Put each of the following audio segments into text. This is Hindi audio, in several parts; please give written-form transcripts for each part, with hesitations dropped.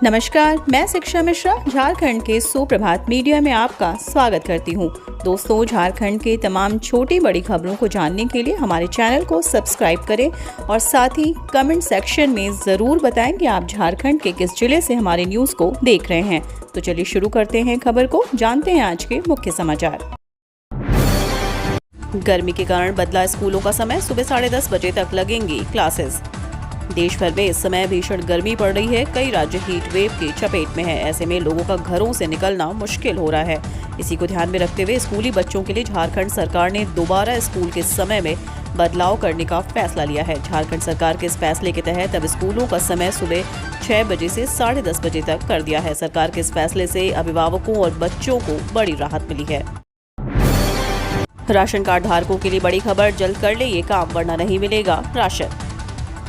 नमस्कार, मैं शिक्षा मिश्रा झारखंड के सुप्रभात मीडिया में आपका स्वागत करती हूँ। दोस्तों, झारखंड के तमाम छोटी बड़ी खबरों को जानने के लिए हमारे चैनल को सब्सक्राइब करें और साथ ही कमेंट सेक्शन में जरूर बताएं कि आप झारखंड के किस जिले से हमारे न्यूज को देख रहे हैं। तो चलिए शुरू करते हैं खबर को, जानते हैं आज के मुख्य समाचार। गर्मी के कारण बदला स्कूलों का समय, सुबह 10:30 बजे तक लगेंगी क्लासेस। देश भर में इस समय भीषण गर्मी पड़ रही है। कई राज्य हीट वेव की चपेट में है। ऐसे में लोगों का घरों से निकलना मुश्किल हो रहा है। इसी को ध्यान में रखते हुए स्कूली बच्चों के लिए झारखंड सरकार ने दोबारा स्कूल के समय में बदलाव करने का फैसला लिया है। झारखंड सरकार के इस फैसले के तहत अब स्कूलों का समय सुबह 6 बजे से 10:30 बजे तक कर दिया है। सरकार के इस फैसले से अभिभावकों और बच्चों को बड़ी राहत मिली है। राशन कार्ड धारकों के लिए बड़ी खबर, जल्द कर ले ये काम वरना नहीं मिलेगा राशन।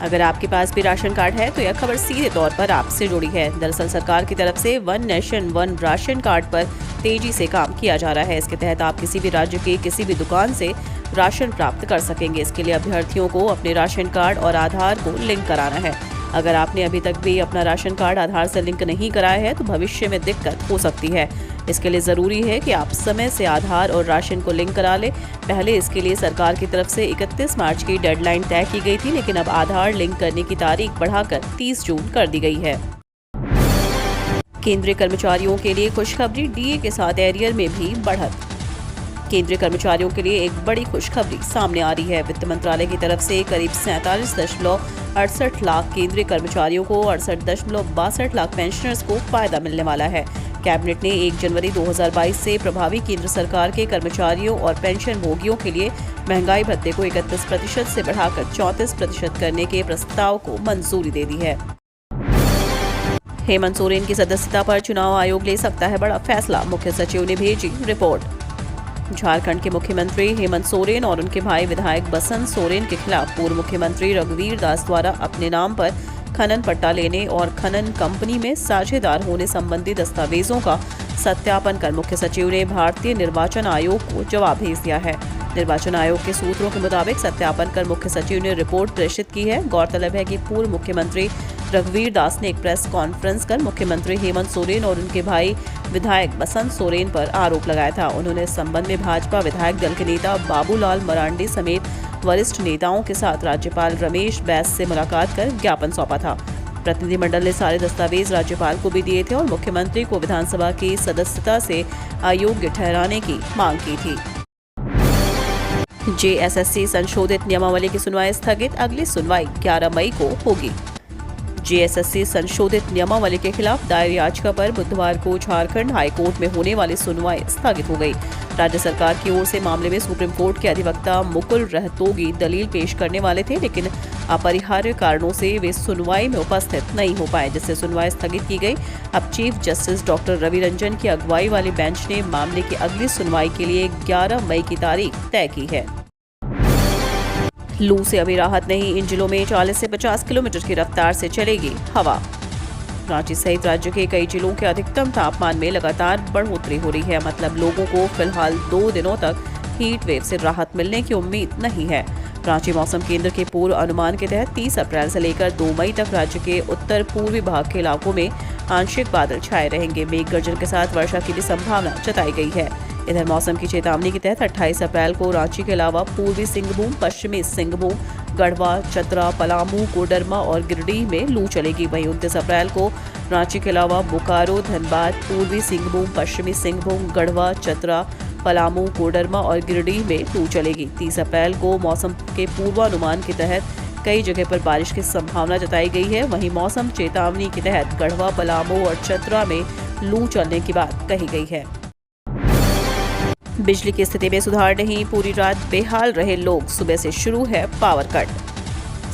अगर आपके पास भी राशन कार्ड है तो यह खबर सीधे तौर पर आपसे जुड़ी है। दरअसल सरकार की तरफ से one nation one ration card पर तेजी से काम किया जा रहा है। इसके तहत आप किसी भी राज्य के किसी भी दुकान से राशन प्राप्त कर सकेंगे। इसके लिए अभ्यर्थियों को अपने राशन कार्ड और आधार को लिंक कराना है। अगर आपने अभी तक भी अपना राशन कार्ड आधार से लिंक नहीं कराया है तो भविष्य में दिक्कत हो सकती है। इसके लिए जरूरी है कि आप समय से आधार और राशन को लिंक करा लें। पहले इसके लिए सरकार की तरफ से 31 मार्च की डेडलाइन तय की गई थी, लेकिन अब आधार लिंक करने की तारीख बढ़ाकर 30 जून कर दी गई है। केंद्रीय कर्मचारियों के लिए खुशखबरी, डीए के साथ एरियर में भी बढ़त। केंद्रीय कर्मचारियों के लिए एक बड़ी खुशखबरी सामने आ रही है। वित्त मंत्रालय की तरफ से करीब 47.68 लाख केंद्रीय कर्मचारियों को 68.62 लाख पेंशनर्स को फायदा मिलने वाला है। कैबिनेट ने 1 जनवरी 2022 से प्रभावी केंद्र सरकार के कर्मचारियों और पेंशन भोगियों के लिए महंगाई भत्ते को 31% से बढ़ाकर 34% करने के प्रस्ताव को मंजूरी दे दी है। हेमंत सोरेन की सदस्यता पर चुनाव आयोग ले सकता है बड़ा फैसला, मुख्य सचिव ने भेजी रिपोर्ट। झारखंड के मुख्यमंत्री हेमंत सोरेन और उनके भाई विधायक बसंत सोरेन के खिलाफ पूर्व मुख्यमंत्री रघुवीर दास द्वारा अपने नाम पर खनन पट्टा लेने और खनन कंपनी में साझेदार होने संबंधी दस्तावेजों का सत्यापन कर मुख्य सचिव ने भारतीय निर्वाचन आयोग को जवाब भेज दिया है। निर्वाचन आयोग के सूत्रों के मुताबिक सत्यापन कर मुख्य सचिव ने रिपोर्ट प्रेषित की है। गौरतलब है कि पूर्व मुख्यमंत्री रघुवीर दास ने एक प्रेस कॉन्फ्रेंस कर मुख्यमंत्री हेमंत सोरेन और उनके भाई विधायक बसंत सोरेन पर आरोप लगाया था। उन्होंने इस संबंध में भाजपा विधायक दल के नेता बाबूलाल मरांडी समेत वरिष्ठ नेताओं के साथ राज्यपाल रमेश बैस से मुलाकात कर ज्ञापन सौंपा था। प्रतिनिधिमंडल ने सारे दस्तावेज राज्यपाल को भी दिए थे और मुख्यमंत्री को विधानसभा की सदस्यता से अयोग्य ठहराने की मांग की थी। जेएसएससी संशोधित नियमावली की सुनवाई स्थगित, अगली सुनवाई 11 मई को होगी। जेएसएससी संशोधित नियमावली के खिलाफ दायर याचिका पर बुधवार को झारखंड हाईकोर्ट में होने वाली सुनवाई स्थगित हो गई। राज्य सरकार की ओर से मामले में सुप्रीम कोर्ट के अधिवक्ता मुकुल रहतोगी दलील पेश करने वाले थे, लेकिन अपरिहार्य कारणों से वे सुनवाई में उपस्थित नहीं हो पाए, जिससे सुनवाई स्थगित की गई। अब chief justice doctor Ravi Ranjan की अगुवाई वाली बेंच ने मामले की अगली सुनवाई के लिए 11 मई की तारीख तय की है। लू से अभी राहत नहीं, इन जिलों में 40 से 50 किलोमीटर की रफ्तार से चलेगी हवा। रांची सहित राज्य के कई जिलों के अधिकतम तापमान में लगातार बढ़ोतरी हो रही है। मतलब लोगों को फिलहाल 2 दिनों तक हीट वेव से राहत मिलने की उम्मीद नहीं है। रांची मौसम केंद्र के पूर्व अनुमान के तहत 30 अप्रैल से लेकर 2 मई तक राज्य के उत्तर पूर्वी भाग के इलाकों में आंशिक बादल छाए रहेंगे। मेघ गर्जन के साथ वर्षा की भी संभावना जताई गई है। इधर मौसम की चेतावनी के तहत 28 अप्रैल को रांची के अलावा पूर्वी सिंहभूम, पश्चिमी सिंहभूम, गढ़वा, चतरा, पलामू, कोडरमा और गिरिडीह में लू चलेगी। वहीं 29 अप्रैल को रांची के अलावा बोकारो, धनबाद, पूर्वी सिंहभूम, पश्चिमी सिंहभूम, गढ़वा, चतरा, पलामू, कोडरमा और गिरिडीह में लू चलेगी। 30 अप्रैल को मौसम के पूर्वानुमान के तहत कई जगह पर बारिश की संभावना जताई गई है। वहीं मौसम चेतावनी के तहत गढ़वा, पलामू और चतरा में लू चलने की बात कही गई है। बिजली की स्थिति में सुधार नहीं, पूरी रात बेहाल रहे लोग, सुबह से शुरू है पावर कट।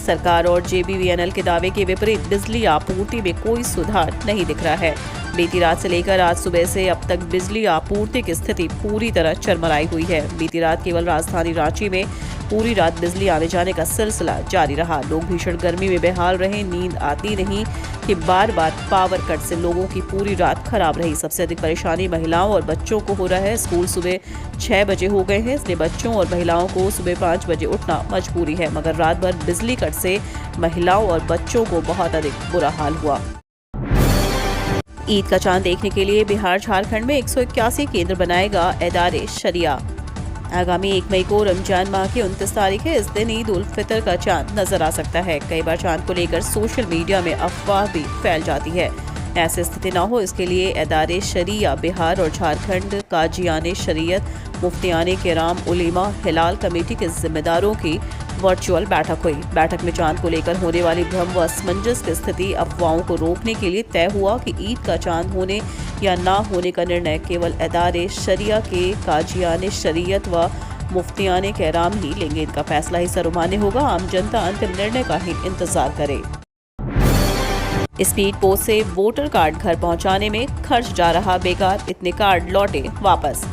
सरकार और जेबीवीएनएल के दावे के विपरीत बिजली आपूर्ति में कोई सुधार नहीं दिख रहा है। बीती रात से लेकर आज सुबह से अब तक बिजली आपूर्ति की स्थिति पूरी तरह चरमराई हुई है। बीती रात केवल राजधानी रांची में पूरी रात बिजली आने जाने का सिलसिला जारी रहा। लोग भीषण गर्मी में बेहाल रहे, नींद आती नहीं कि बार बार पावर कट से लोगों की पूरी रात खराब रही। सबसे अधिक परेशानी महिलाओं और बच्चों को हो रहा है। स्कूल सुबह 6 बजे हो गए हैं, इसलिए बच्चों और महिलाओं को सुबह 5 बजे उठना मजबूरी है। मगर रात भर बिजली कट से महिलाओं और बच्चों को बहुत अधिक बुरा हाल हुआ। ईद का चांद देखने के लिए बिहार झारखंड में 181 केंद्र बनाएगा एदारे शरिया। आगामी 1 मई को रमजान माह की 29 तारीख है। इस दिन ईद उल फितर का चांद नजर आ सकता है। कई बार चांद को लेकर सोशल मीडिया में अफवाह भी फैल जाती है। ऐसी स्थिति न हो, इसके लिए एदारे शरिया बिहार और झारखंड काजियाने शरीयत मुफ्तियाने किराम उलेमा हिलाल कमेटी के जिम्मेदारों की वर्चुअल बैठक हुई। बैठक में चांद को लेकर होने वाली भ्रम व असमंजस की स्थिति अफवाहों को रोकने के लिए तय हुआ कि ईद का चांद होने या ना होने का निर्णय केवल एदारे शरिया के काजियाने शरीयत व मुफ्तियाने किराम ही लेंगे। इनका फैसला ही सर्वमान्य होगा। आम जनता अंतिम निर्णय का ही इंतजार करे। स्पीड पोस्ट से वोटर कार्ड घर पहुंचाने में खर्च जा रहा बेकार, इतने कार्ड लौटे वापस।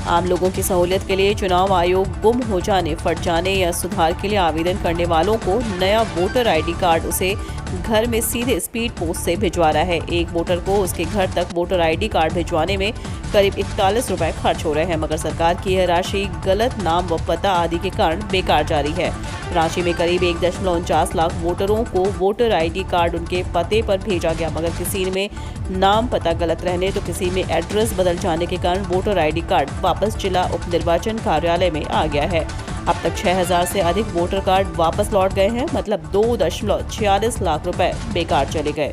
आम लोगों की सहूलियत के लिए चुनाव आयोग गुम हो जाने, फट जाने या सुधार के लिए आवेदन करने वालों को नया वोटर आईडी कार्ड उसे घर में सीधे स्पीड पोस्ट से भिजवा रहा है। एक वोटर को उसके घर तक वोटर आईडी कार्ड भिजवाने में करीब 41 रुपए खर्च हो रहे हैं, मगर सरकार की यह राशि गलत नाम व पता आदि के कारण बेकार जा रही है। रांची में करीब 1.49 लाख वोटरों को वोटर आईडी कार्ड उनके पते पर भेजा गया, मगर किसी में नाम पता गलत रहने तो किसी में एड्रेस बदल जाने के कारण वोटर आईडी कार्ड वापस जिला उप निर्वाचन कार्यालय में आ गया है। अब तक 6000 से अधिक वोटर कार्ड वापस लौट गए हैं, मतलब 2.46 लाख रुपए बेकार चले गए।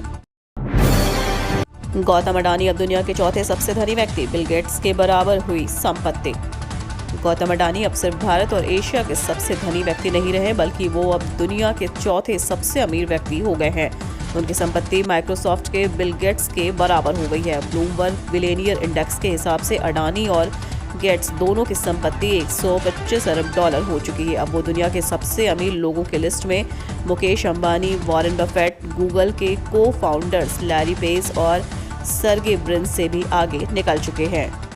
गौतम अडानी अब दुनिया के चौथे सबसे धनी व्यक्ति, बिल गेट्स के बराबर हुई संपत्ति। गौतम अडानी अब सिर्फ भारत और एशिया के सबसे धनी व्यक्ति नहीं रहे, बल्कि वो अब दुनिया के चौथे सबसे अमीर व्यक्ति हो गए हैं। उनकी संपत्ति माइक्रोसॉफ्ट के बिल गेट्स के बराबर हो गई है। ब्लूमबर्ग बिलियनियर इंडेक्स के हिसाब से अडानी और गेट्स दोनों की संपत्ति 125 अरब डॉलर हो चुकी है। अब वो दुनिया के सबसे अमीर लोगों की लिस्ट में Mukesh Ambani, Warren Buffett, Google के को फाउंडर्स लैरी पेज और सर्गे ब्रिन से भी आगे निकल चुके हैं।